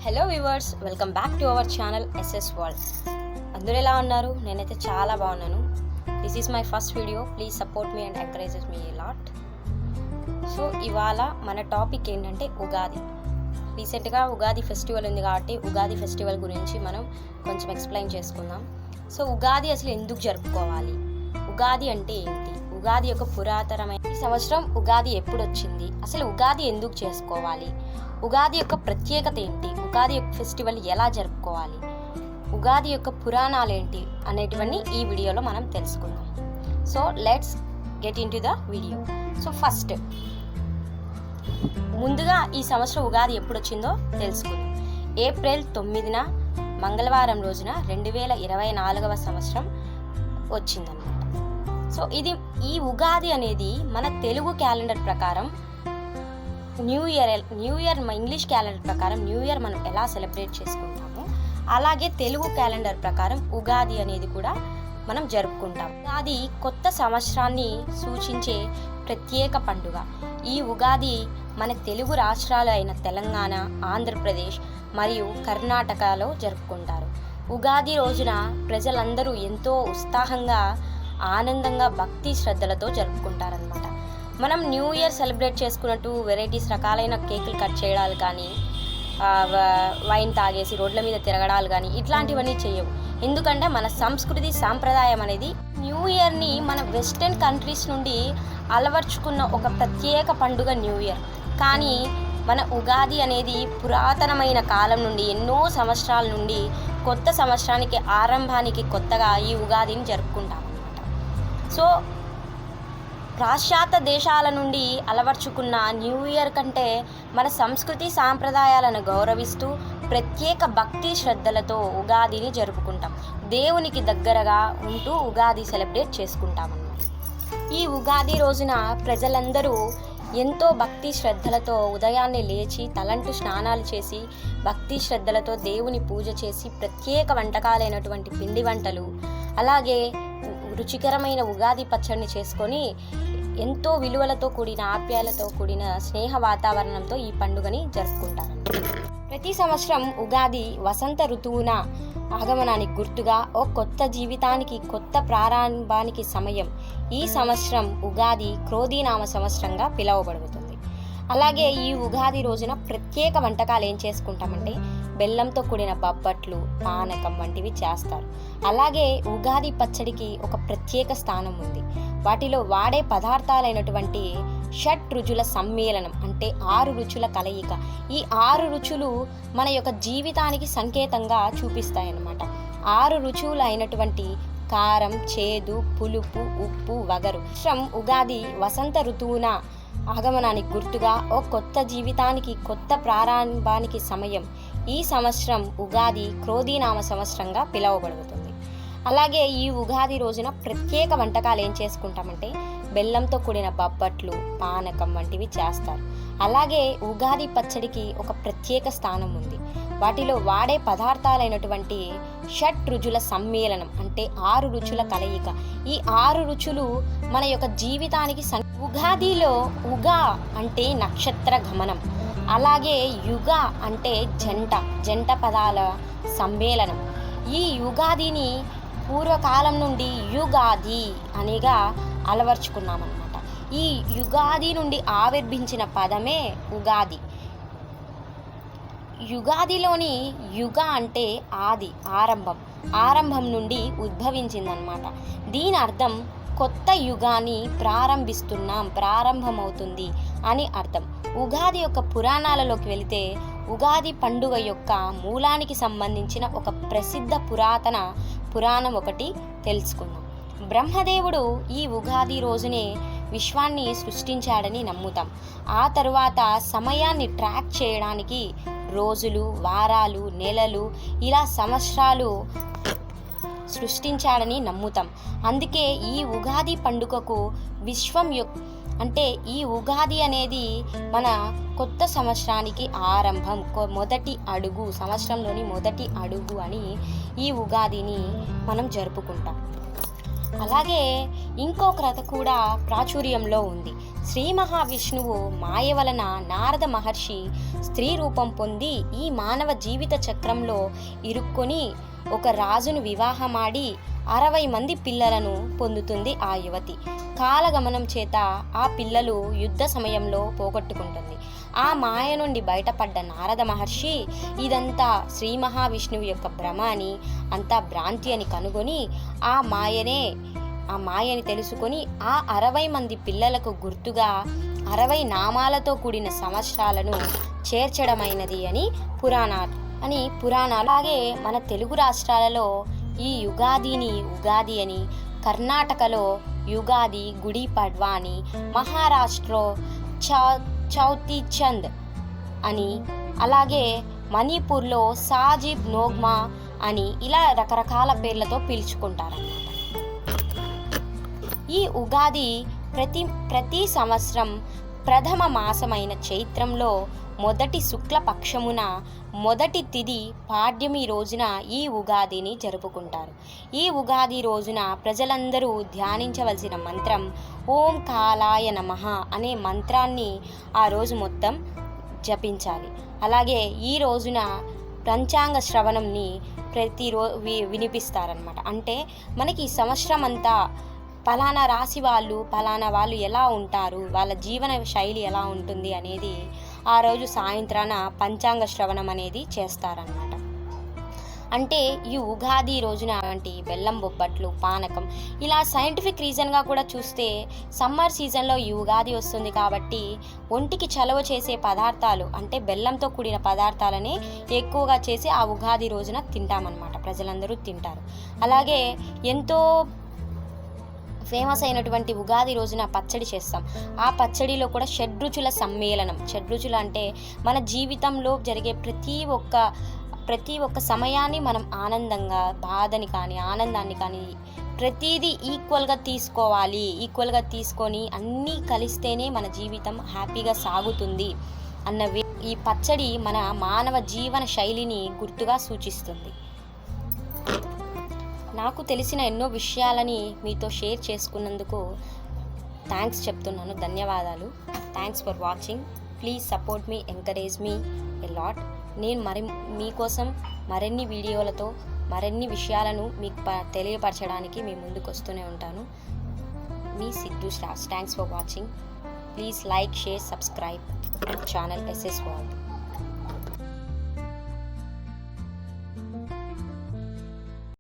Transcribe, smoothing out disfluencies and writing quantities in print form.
Hello viewers, welcome back to our channel SS world. అందరూ ఎలా ఉన్నారు? నేనైతే చాలా బాగున్నాను. This is my first video. Please support me and encourages me lot. So ఇవాళ మన టాపిక్ ఏంటంటే ఉగాది. రీసెంట్గా ఉగాది ఫెస్టివల్ ఉంది కాబట్టి ఉగాది ఫెస్టివల్ గురించి మనం కొంచెం ఎక్స్ప్లెయిన్ చేసుకుందాం. సో ఉగాది అసలు ఎందుకు జరుపుకోవాలి, ఉగాది అంటే ఏంటి, ఉగాది యొక్క పురాతనమైన ఈ సంవత్సరం ఉగాది ఎప్పుడు వచ్చింది, అసలు ఉగాది ఎందుకు చేసుకోవాలి, ఉగాది యొక్క ప్రత్యేకత ఏంటి, ఉగాది యొక్క ఫెస్టివల్ ఎలా జరుపుకోవాలి, ఉగాది యొక్క పురాణాలు ఏంటి అనేటివన్నీ ఈ వీడియోలో మనం తెలుసుకుందాం. So let's get in to the video. So first ముందుగా ఈ సంవత్సరం ఉగాది ఎప్పుడు వచ్చిందో తెలుసుకుందాం. ఏప్రిల్ 9న మంగళవారం రోజున 2024వ సంవత్సరం వచ్చిందన్నమాట. సో ఈ ఉగాది అనేది మన తెలుగు క్యాలెండర్ ప్రకారం న్యూ ఇయర్ ఇంగ్లీష్ క్యాలెండర్ ప్రకారం న్యూ ఇయర్ మనం ఎలా సెలబ్రేట్ చేసుకుంటామో అలాగే తెలుగు క్యాలెండర్ ప్రకారం ఉగాది అనేది కూడా మనం జరుపుకుంటాం. ఉగాది కొత్త సంవత్సరాన్ని సూచించే ప్రత్యేక పండుగ. ఈ ఉగాది మన తెలుగు రాష్ట్రాలు అయిన తెలంగాణ, ఆంధ్రప్రదేశ్ మరియు కర్ణాటకలో జరుపుకుంటారు. ఉగాది రోజున ప్రజలందరూ ఎంతో ఉత్సాహంగా, ఆనందంగా, భక్తి శ్రద్ధలతో జరుపుకుంటారనమాట. మనం న్యూ ఇయర్ సెలబ్రేట్ చేసుకున్నట్టు వెరైటీస్ రకాలైన కేకులు కట్ చేయడాలు కానీ, వైన్ తాగేసి రోడ్ల మీద తిరగడాలు కానీ ఇట్లాంటివన్నీ చేయవు. ఎందుకంటే మన సంస్కృతి సాంప్రదాయం అనేది న్యూ ఇయర్ని మన వెస్టర్న్ కంట్రీస్ నుండి అలవర్చుకున్న ఒక ప్రత్యేక పండుగ న్యూ ఇయర్. కానీ మన ఉగాది అనేది పురాతనమైన కాలం నుండి, ఎన్నో సంవత్సరాల నుండి కొత్త సంవత్సరానికి ఆరంభానికి కొత్తగా ఈ ఉగాదిని జరుపుకుంటాం అన్నమాట. సో పాశ్చాత్య దేశాల నుండి అలవర్చుకున్న న్యూ ఇయర్ కంటే మన సంస్కృతి సాంప్రదాయాలను గౌరవిస్తూ ప్రత్యేక భక్తి శ్రద్ధలతో ఉగాదిని జరుపుకుంటాం. దేవునికి దగ్గరగా ఉంటూ ఉగాది సెలబ్రేట్ చేసుకుంటామన్నమాట. ఈ ఉగాది రోజున ప్రజలందరూ ఎంతో భక్తి శ్రద్ధలతో ఉదయాన్నే లేచి తలంటు స్నానాలు చేసి భక్తి శ్రద్ధలతో దేవుని పూజ చేసి ప్రత్యేక వంటకాలైనటువంటి పిండి వంటలు, అలాగే రుచికరమైన ఉగాది పచ్చడిని చేసుకొని ఎంతో విలువలతో కూడిన, ఆప్యాయలతో కూడిన స్నేహ వాతావరణంతో ఈ పండుగని జరుపుకుంటారు. ప్రతి సంవత్సరం ఉగాది వసంత ఋతువున ఆగమనానికి గుర్తుగా, ఓ కొత్త జీవితానికి, కొత్త ప్రారంభానికి సమయం. ఈ సంవత్సరం ఉగాది క్రోధీనామ సంవత్సరంగా పిలువబడుతుంది. అలాగే ఈ ఉగాది రోజున ప్రత్యేక వంటకాలు ఏం చేసుకుంటామంటే బెల్లంతో కూడిన బొబ్బట్లు, పానకం వంటివి చేస్తారు. అలాగే ఉగాది పచ్చడికి ఒక ప్రత్యేక స్థానం ఉంది. వాటిలో వాడే పదార్థాలైనటువంటి షట్ రుచుల సమ్మేళనం, అంటే 6 రుచుల కలయిక. ఈ 6 రుచులు మన యొక్క జీవితానికి సంకేతంగా చూపిస్తాయన్నమాట. 6 రుచులు అయినటువంటి కారం, చేదు, పులుపు, ఉప్పు, వగరు. ఉగాది వసంత ఋతువున ఆగమనానికి గుర్తుగా, ఓ కొత్త జీవితానికి, కొత్త ప్రారంభానికి సమయం. ఈ సంవత్సరం ఉగాది క్రోధీనామ సంవత్సరంగా పిలువబడుతుంది. అలాగే ఈ ఉగాది రోజున ప్రత్యేక వంటకాలు ఏం చేసుకుంటామంటే బెల్లంతో కూడిన బొబ్బట్లు, పానకం వంటివి చేస్తారు. అలాగే ఉగాది పచ్చడికి ఒక ప్రత్యేక స్థానం ఉంది. వాటిలో వాడే పదార్థాలైనటువంటి షట్ రుచుల సమ్మేళనం, అంటే 6 రుచుల కలయిక. ఈ 6 రుచులు మన యొక్క జీవితానికి ఉగాదిలో ఉగా అంటే నక్షత్ర గమనం, అలాగే యుగ అంటే జంట పదాల సమ్మేళనం. ఈ యుగాదిని పూర్వకాలం నుండి యుగాది అనేగా అలవర్చుకున్నామన్నమాట. ఈ యుగాది నుండి ఆవిర్భించిన పదమే ఉగాది. యుగాదిలోని యుగ అంటే ఆది, ఆరంభం నుండి ఉద్భవించిందనమాట. దీని అర్థం కొత్త యుగాన్ని ప్రారంభమవుతుంది అని అర్థం. ఉగాది యొక్క పురాణాలలోకి వెళితే ఉగాది పండుగ యొక్క మూలానికి సంబంధించిన ఒక ప్రసిద్ధ పురాతన పురాణం ఒకటి తెలుసుకుందాం. బ్రహ్మదేవుడు ఈ ఉగాది రోజునే విశ్వాన్ని సృష్టించాడని నమ్ముతాం. ఆ తరువాత సమయాన్ని ట్రాక్ చేయడానికి రోజులు, వారాలు, నెలలు, ఇలా సంవత్సరాలు సృష్టించాడని నమ్ముతాం. అందుకే ఈ ఉగాది పండుగకు అంటే ఈ ఉగాది అనేది మన కొత్త సంవత్సరానికి ఆరంభం, మొదటి అడుగు, సంవత్సరంలోని మొదటి అడుగు అని ఈ ఉగాదిని మనం జరుపుకుంటాం. అలాగే ఇంకో కథ కూడా ప్రాచుర్యంలో ఉంది. శ్రీ మహావిష్ణువు మాయ వలన నారద మహర్షి స్త్రీ రూపం పొంది ఈ మానవ జీవిత చక్రంలో ఇరుక్కొని ఒక రాజును వివాహమాడి 60 మంది పిల్లలను పొందుతుంది ఆ యువతి. కాలగమనం చేత ఆ పిల్లలు యుద్ధ సమయంలో పోగొట్టుకుంటుంది. ఆ మాయ నుండి బయటపడ్డ నారద మహర్షి ఇదంతా శ్రీ మహావిష్ణువు యొక్క భ్రమ అని, అంతా భ్రాంతి అని కనుగొని ఆ మాయని తెలుసుకొని ఆ 60 మంది పిల్లలకు గుర్తుగా 60 నామాలతో కూడిన సంవత్సరాలను చేర్చడమైనది అని పురాణాలు. అలాగే మన తెలుగు రాష్ట్రాలలో ఈ యుగాదిని ఉగాది అని, కర్ణాటకలో యుగాది గుడి పడ్వా అని, మహారాష్ట్రలో చౌతీ చంద్ అని, అలాగే మణిపూర్లో సాజిబ్ నోగ్మా అని ఇలా రకరకాల పేర్లతో పిలుచుకుంటారన్నమాట. ఈ ఉగాది ప్రతి సంవత్సరం ప్రథమ మాసమైన చైత్రంలో మొదటి శుక్లపక్షమున మొదటి తిథి పాడ్యమి రోజున ఈ ఉగాదిని జరుపుకుంటారు. ఈ ఉగాది రోజున ప్రజలందరూ ధ్యానించవలసిన మంత్రం ఓం కాలాయ నమః అనే మంత్రాన్ని ఆ రోజు మొత్తం జపించాలి. అలాగే ఈ రోజున పంచాంగ శ్రవణంని వినిపిస్తారనమాట. అంటే మనకి ఈ సంవత్సరం అంతా పలానా రాశి పలానా వాళ్ళు ఎలా ఉంటారు, వాళ్ళ జీవన శైలి ఎలా ఉంటుంది అనేది ఆ రోజు సాయంత్రాన పంచాంగ శ్రవణం అనేది చేస్తారనమాట. అంటే ఈ ఉగాది రోజున బెల్లం బొబ్బట్లు, పానకం ఇలా సైంటిఫిక్ రీజన్గా కూడా చూస్తే సమ్మర్ సీజన్లో ఈ ఉగాది వస్తుంది కాబట్టి ఒంటికి చలవ చేసే పదార్థాలు అంటే బెల్లంతో కూడిన పదార్థాలనే ఎక్కువగా చేసి ఆ ఉగాది రోజున తింటామన్నమాట. ప్రజలందరూ తింటారు. అలాగే ఎంతో ఫేమస్ అయినటువంటి ఉగాది రోజున పచ్చడి చేస్తాం. ఆ పచ్చడిలో కూడా షడ్రుచుల సమ్మేళనం. షడ్రుచులు అంటే మన జీవితంలో జరిగే ప్రతి ఒక్క సమయాన్ని మనం ఆనందంగా, బాధని కానీ ఆనందాన్ని కానీ ప్రతిదీ ఈక్వల్గా తీసుకొని అన్నీ కలిస్తేనే మన జీవితం హ్యాపీగా సాగుతుంది అన్నవి ఈ పచ్చడి మన మానవ జీవన శైలిని గుర్తుగా సూచిస్తుంది. నాకు తెలిసిన ఎన్నో విషయాలని మీతో షేర్ చేసుకున్నందుకు థ్యాంక్స్ చెప్తున్నాను. ధన్యవాదాలు. Thanks for watching. Please support me, encourage me a lot. నేను మీకోసం మరిన్ని వీడియోలతో మరిన్ని విషయాలను మీకు తెలియపరచడానికి మీ ముందుకు వస్తూనే ఉంటాను. మీ Siddhu Sravs. Thanks for watching. Please like, share, subscribe channel SS World.